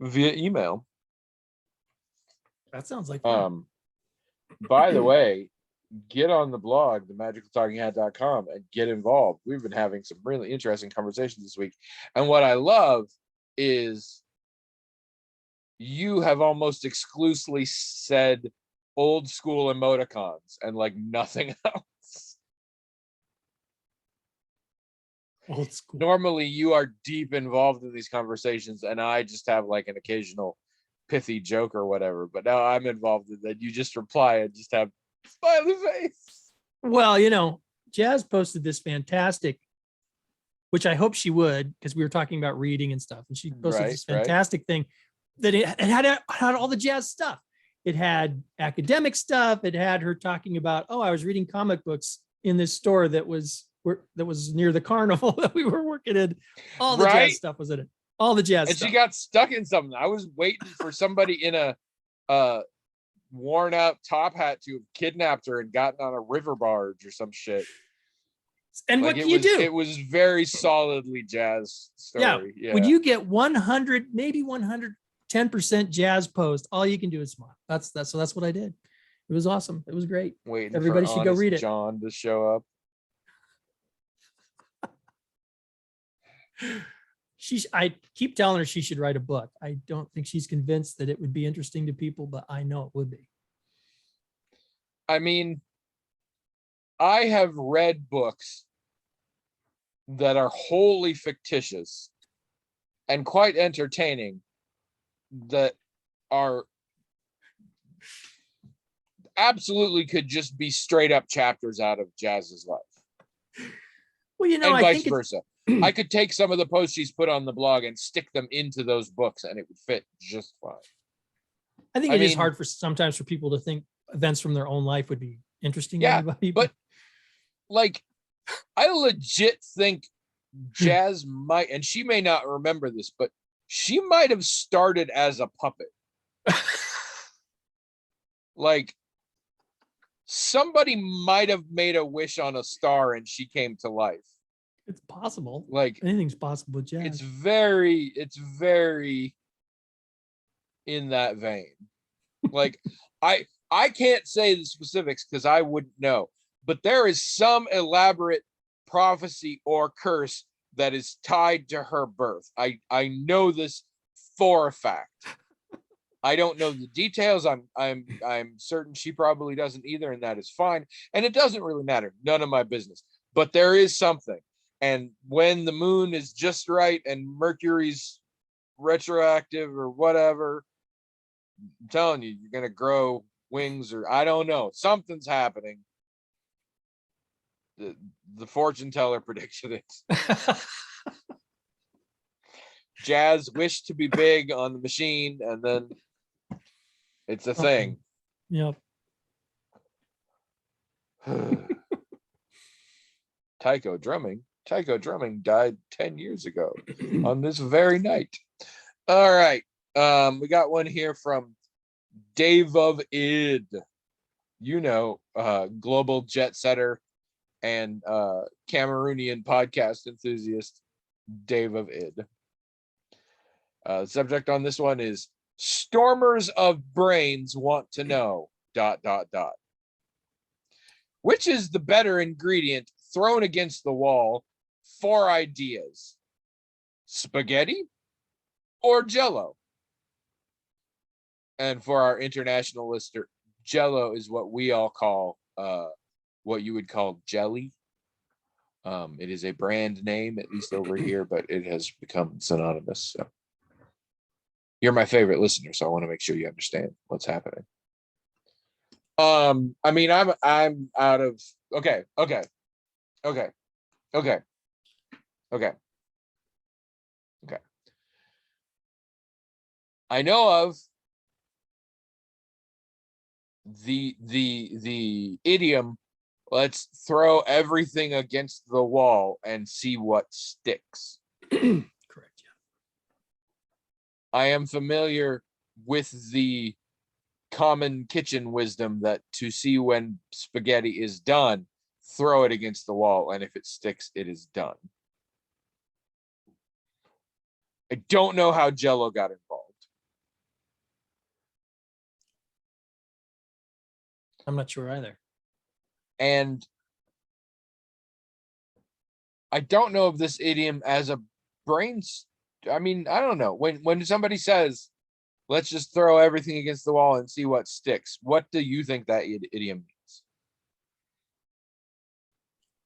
via email. That sounds like fun. By the way, get on the blog, themagicaltalkinghat.com, and get involved. We've been having some really interesting conversations this week. And what I love is you have almost exclusively said old school emoticons and like nothing else. Old school. Normally you are deep involved in these conversations and I just have like an occasional pithy joke or whatever, but now I'm involved in that. You just reply and just have smiley face. Well, you know, Jazz posted this fantastic, which I hope she would, because we were talking about reading and stuff, and she posted this fantastic thing that it had all the Jazz stuff. It had academic stuff. It had her talking about, oh, I was reading comic books in this store that was near the carnival that we were working in. All the Jazz stuff was in it. All the Jazz and stuff. She got stuck in something. I was waiting for somebody in a worn out top hat to have kidnapped her and gotten on a river barge or some shit. And like what can you do? It was very solidly Jazz story. Yeah. When you get 100, maybe 110% Jazz post, all you can do is smile. So that's what I did. It was awesome. It was great. Waiting Everybody should go read it. John to show up. I keep telling her she should write a book. I don't think she's convinced that it would be interesting to people, but I know it would be. I mean, I have read books that are wholly fictitious and quite entertaining that are absolutely could just be straight up chapters out of Jazz's life. Well, you know, and vice versa. I could take some of the posts she's put on the blog and stick them into those books and it would fit just fine. I think it is hard sometimes for people to think events from their own life would be interesting to anybody. But like, I legit think Jazz might, and she may not remember this, but she might have started as a puppet. Like, somebody might have made a wish on a star and she came to life. It's possible. Like, anything's possible with Jazz. It's very in that vein. Like, I can't say the specifics because I wouldn't know, but there is some elaborate prophecy or curse that is tied to her birth. I know this for a fact. I don't know the details. I'm certain she probably doesn't either, and that is fine. And it doesn't really matter. None of my business. But there is something. And when the moon is just right and Mercury's retroactive or whatever, I'm telling you, you're going to grow wings, or I don't know. Something's happening. The fortune teller predicted it. Jazz wished to be big on the machine, and then it's a thing. Yep. Taiko Drumming died 10 years ago on this very night. All right. We got one here from Dave of Id. You know, global jet setter and Cameroonian podcast enthusiast, Dave of Id. The subject on this one is Stormers of Brains want to know ... Which is the better ingredient thrown against the wall? 4 ideas: spaghetti or Jello? And for our international listener, Jello is what we all call what you would call jelly. It is a brand name, at least over here, but it has become synonymous. So you're my favorite listener, so I want to make sure you understand what's happening. I mean, I'm out of okay. I know of the idiom, let's throw everything against the wall and see what sticks. Correct. Yeah. I am familiar with the common kitchen wisdom that to see when spaghetti is done, throw it against the wall, and if it sticks, it is done. I don't know how Jell-O got involved. I'm not sure either. And I don't know if this idiom as a brains. I mean, I don't know. When somebody says, let's just throw everything against the wall and see what sticks, what do you think that idiom means?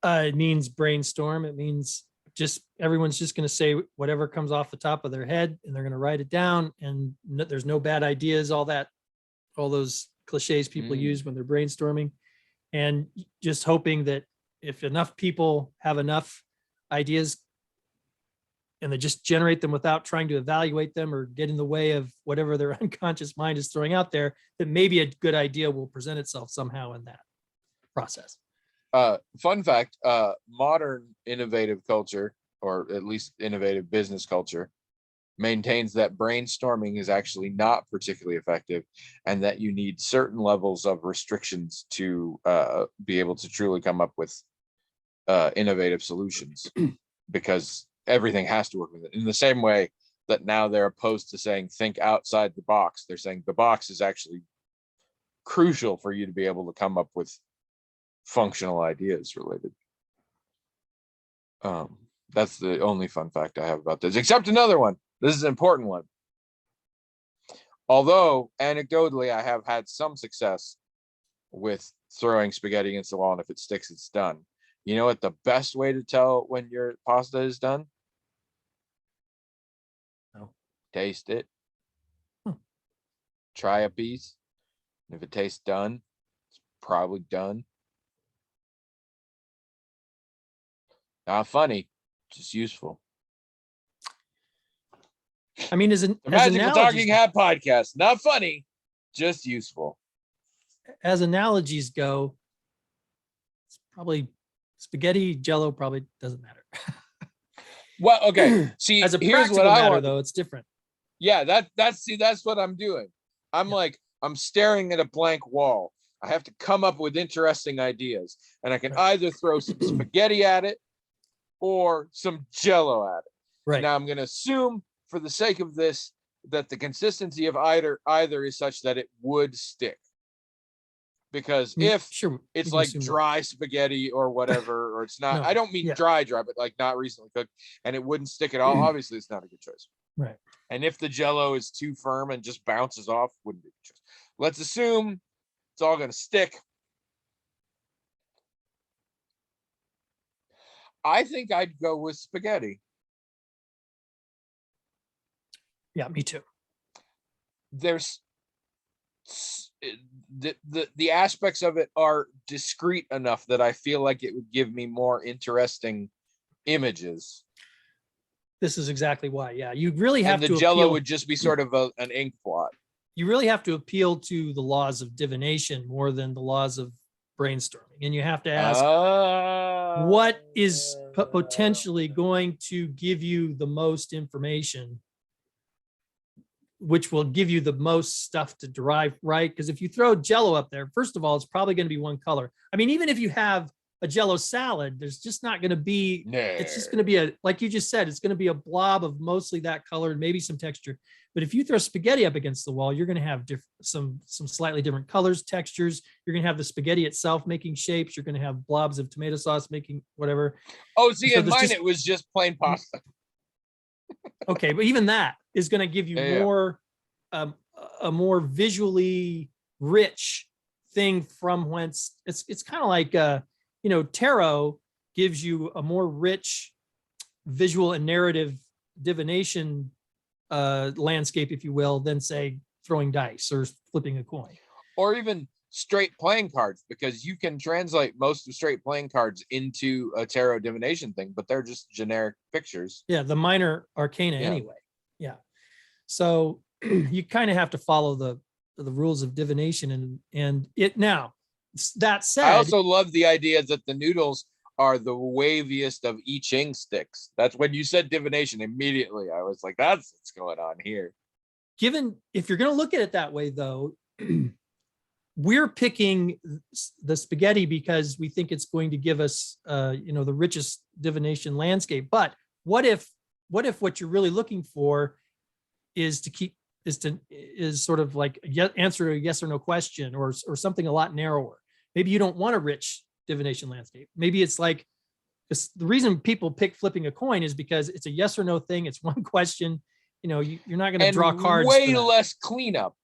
It means brainstorm. It means just everyone's just going to say whatever comes off the top of their head, and they're going to write it down. And there's no bad ideas. All those cliches people use when they're brainstorming, and just hoping that if enough people have enough ideas and they just generate them without trying to evaluate them or get in the way of whatever their unconscious mind is throwing out there, that maybe a good idea will present itself somehow in that process. Fun fact, modern innovative culture, or at least innovative business culture, maintains that brainstorming is actually not particularly effective, and that you need certain levels of restrictions to be able to truly come up with innovative solutions, because everything has to work with it. In the same way that now they're opposed to saying think outside the box, they're saying the box is actually crucial for you to be able to come up with functional ideas related. That's the only fun fact I have about this, except another one. This is an important one. Although anecdotally, I have had some success with throwing spaghetti against the wall, and if it sticks, it's done. You know what the best way to tell when your pasta is done? No. Taste it. Try a piece. If it tastes done, it's probably done. Not funny, just useful. I mean, The Magical Talking Hat podcast. Not funny, just useful. As analogies go, it's probably spaghetti, Jell-O probably doesn't matter. Well, okay. See, as a here's practical what I matter, want. though, it's different. Yeah, that's what I'm doing. I'm like, I'm staring at a blank wall. I have to come up with interesting ideas, and I can either throw some spaghetti at it or some Jell-O at it. Right. Now I'm going to assume, for the sake of this, that the consistency of either is such that it would stick. Because if it's like dry spaghetti or whatever, or it's not, I don't mean dry, but like not recently cooked, and it wouldn't stick at all, obviously it's not a good choice. Right. And if the Jell-O is too firm and just bounces off, wouldn't be a good choice. Let's assume it's all going to stick. I think I'd go with spaghetti. Yeah, me too. There's the aspects of it are discrete enough that I feel like it would give me more interesting images. This is exactly why. Yeah, you really have to. And the Jell-O would just be sort of an ink blot. You really have to appeal to the laws of divination more than the laws of brainstorming, and you have to ask what is potentially going to give you the most information, which will give you the most stuff to derive, right? Because if you throw Jell-O up there, first of all, it's probably going to be one color. I mean, even if you have a Jell-O salad, there's just not going to be, it's just going to be like you just said, it's going to be a blob of mostly that color and maybe some texture. But if you throw spaghetti up against the wall, you're going to have some slightly different colors, textures. You're going to have the spaghetti itself making shapes. You're going to have blobs of tomato sauce making whatever. Oh, see, in mine, it was just plain pasta. Okay, but even that is going to give you more, a more visually rich thing from whence it's kind of like, tarot gives you a more rich visual and narrative divination landscape, if you will, than say throwing dice or flipping a coin. Or even straight playing cards, because you can translate most of straight playing cards into a tarot divination thing, but they're just generic pictures. Yeah, the minor arcana anyway. Yeah. So you kind of have to follow the rules of divination and it now. That I said, also love the idea that the noodles are the waviest of I Ching sticks. That's when you said divination, immediately I was like, that's what's going on here. given if you're going to look at it that way, though, we're picking the spaghetti because we think it's going to give us, the richest divination landscape. But what if what you're really looking for is sort of like answer a yes or no question or something a lot narrower. Maybe you don't want a rich divination landscape. Maybe it's like the reason people pick flipping a coin is because it's a yes or no thing. It's one question. You're not going to draw cards. Way less cleanup.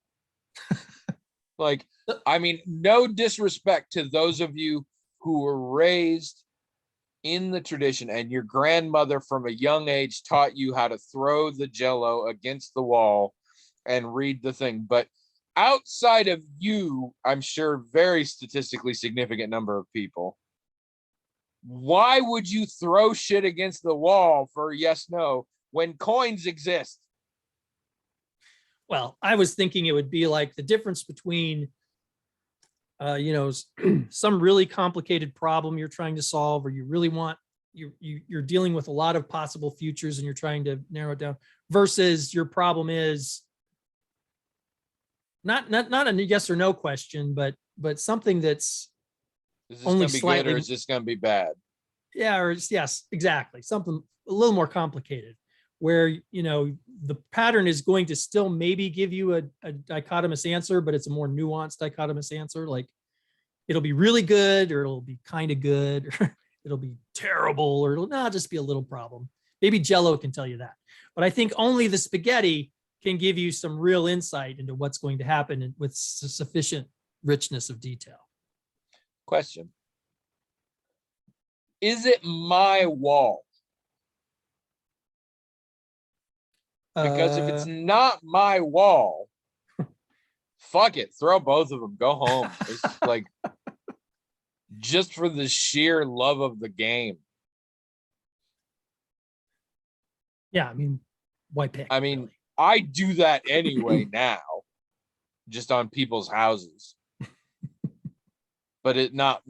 Like, I mean, no disrespect to those of you who were raised in the tradition and your grandmother from a young age taught you how to throw the Jello against the wall and read the thing. But outside of you, I'm sure very statistically significant number of people, why would you throw shit against the wall for yes, no, when coins exist? Well, I was thinking it would be like the difference between, some really complicated problem you're trying to solve, or you really want, you're dealing with a lot of possible futures and you're trying to narrow it down, versus your problem is not a yes or no question, but something that's Is this only going to be slightly, good or is this going to be bad? yeah, or yes, exactly, something a little more complicated, where the pattern is going to still maybe give you a dichotomous answer, but it's a more nuanced dichotomous answer. Like it'll be really good, or it'll be kind of good, or it'll be terrible, or it'll not just be a little problem. Maybe Jello can tell you that, but I think only the spaghetti can give you some real insight into what's going to happen with sufficient richness of detail. Question. Is it my wall? Because if it's not my wall, fuck it, throw both of them, go home. It's like just for the sheer love of the game. Yeah, I mean, why pick? I mean, really? I do that anyway now, just on people's houses. But it not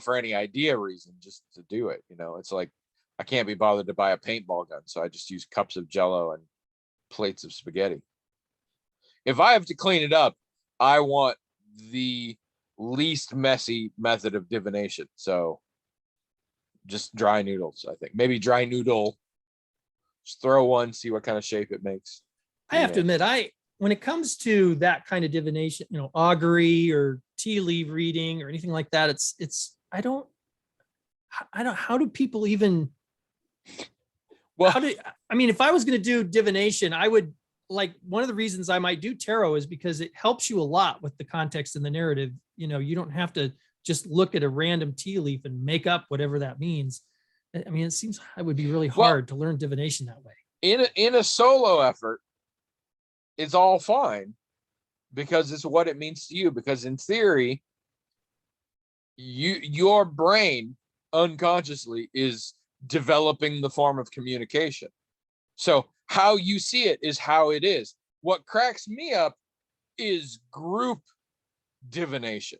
for any idea reason, just to do it. It's like I can't be bothered to buy a paintball gun, so I just use cups of Jello and plates of spaghetti. If I have to clean it up, I want the least messy method of divination. So just dry noodles, I think. Maybe dry noodle. Just throw one, see what kind of shape it makes. I have to admit, when it comes to that kind of divination, augury or tea leaf reading or anything like that, I don't, how do people even, well, if I was going to do divination, I would, like, one of the reasons I might do tarot is because it helps you a lot with the context and the narrative. You don't have to just look at a random tea leaf and make up whatever that means. I mean, it seems it would be really hard to learn divination that way. In a solo effort, it's all fine because it's what it means to you. Because in theory, your brain unconsciously is developing the form of communication. So how you see it is how it is. What cracks me up is group divination.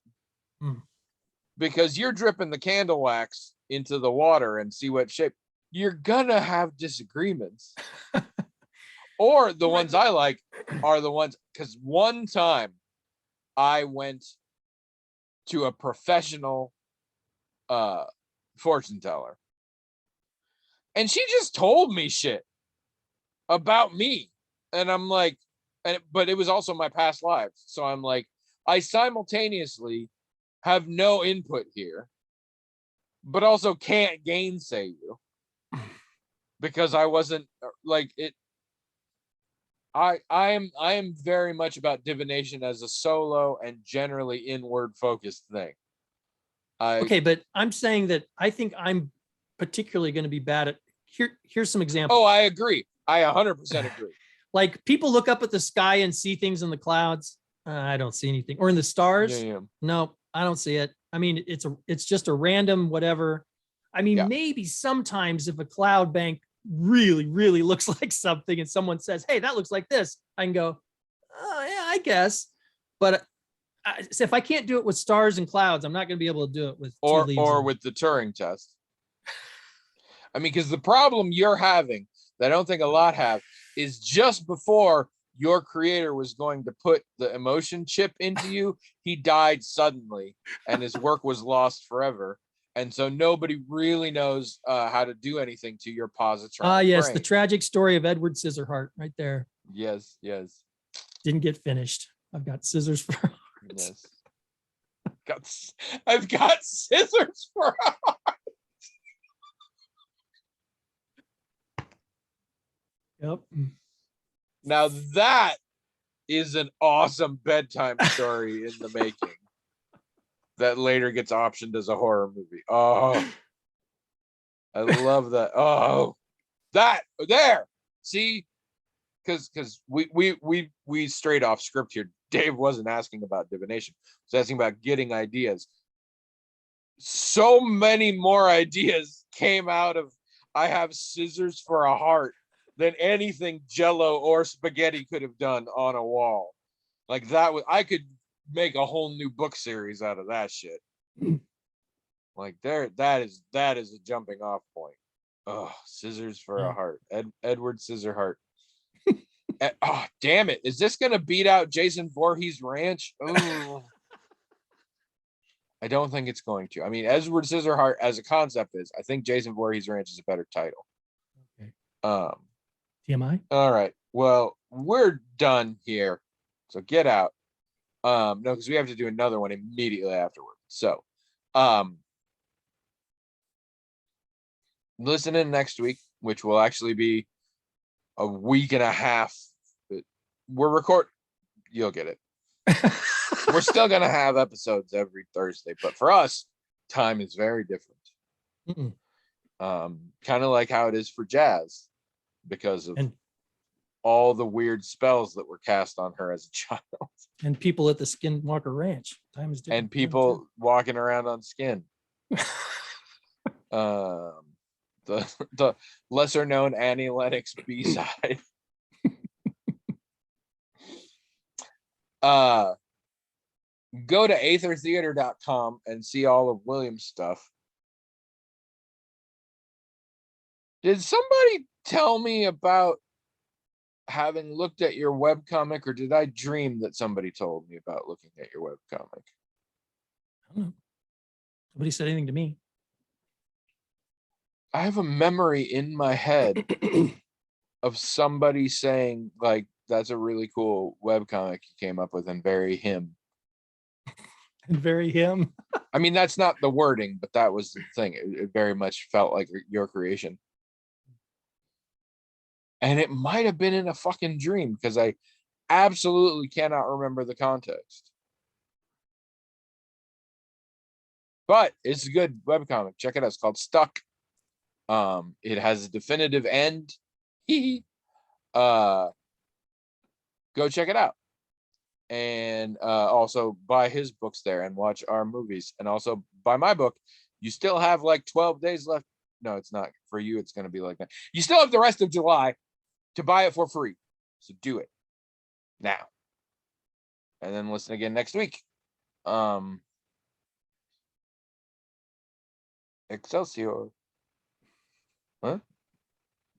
Because you're dripping the candle wax into the water and see what shape. You're gonna have disagreements. Or the ones I like are the ones, because one time I went to a professional fortune teller and she just told me shit about me. And I'm like, but it was also my past lives. So I'm like, I simultaneously have no input here, but also can't gainsay you because I wasn't like it. I am very much about divination as a solo and generally inward focused thing. Okay, but I'm saying that I think I'm particularly going to be bad at here's some examples. Oh, I agree. I 100% agree. Like people look up at the sky and see things in the clouds. I don't see anything. Or in the stars. Yeah. No, I don't see it. I mean, it's just a random whatever. I mean, maybe sometimes if a cloud bank really, really looks like something and someone says, hey, that looks like this, I can go, I guess, but if I can't do it with stars and clouds, I'm not going to be able to do it with tea leaves. or and- with the Turing test. I mean, because the problem you're having that I don't think a lot have is just before your creator was going to put the emotion chip into you, he died suddenly and his work was lost forever. And so nobody really knows how to do anything to your positronic Ah, yes, brain. the tragic story of Edward Scissorheart right there. Yes, yes, Didn't get finished. I've got scissors for hearts. yes. I've got scissors for Yep. now. That is an awesome bedtime story in the making. That later gets optioned as a horror movie. Oh, I love that. Oh, that there. See, because we straight off script here. Dave wasn't asking about divination. He was asking about getting ideas. So many more ideas came out of I have scissors for a heart than anything Jello or spaghetti could have done on a wall. Like that was I could make a whole new book series out of that shit. Like that is a jumping off point. Oh, scissors for a heart. Edward Scissorheart. Oh, damn it. Is this gonna beat out Jason Voorhees Ranch? Oh, I don't think it's going to. I mean, Edward Scissorheart as a concept is. I think Jason Voorhees Ranch is a better title. Okay. TMI. TMI. All right. Well, we're done here. So get out. No, because we have to do another one immediately afterward. So listen in next week, which will actually be a week and a half. We're you'll get it. We're still gonna have episodes every Thursday, but for us, time is very different. Kind of like how it is for Jazz, because of all the weird spells that were cast on her as a child. And people at the Skinwalker Ranch. Time is different. And people walking around on skin. The lesser known Annie Lennox B-side. Go to aethertheater.com and see all of William's stuff. Did somebody tell me about having looked at your webcomic, or did I dream that somebody told me about looking at your webcomic? I don't know. Nobody said anything to me. I have a memory in my head of somebody saying, like, that's a really cool webcomic you came up with and very him. And very him. I mean, that's not the wording, but that was the thing. It very much felt like your creation. And it might have been in a fucking dream because I absolutely cannot remember the context. But it's a good webcomic. Check it out. It's called Stuck. It has a definitive end. Go check it out. And also buy his books there and watch our movies. And also buy my book. You still have like 12 days left. No, it's not. For you, it's going to be like that. You still have the rest of July to buy it for free. So do it now. And then listen again next week. Excelsior. Huh?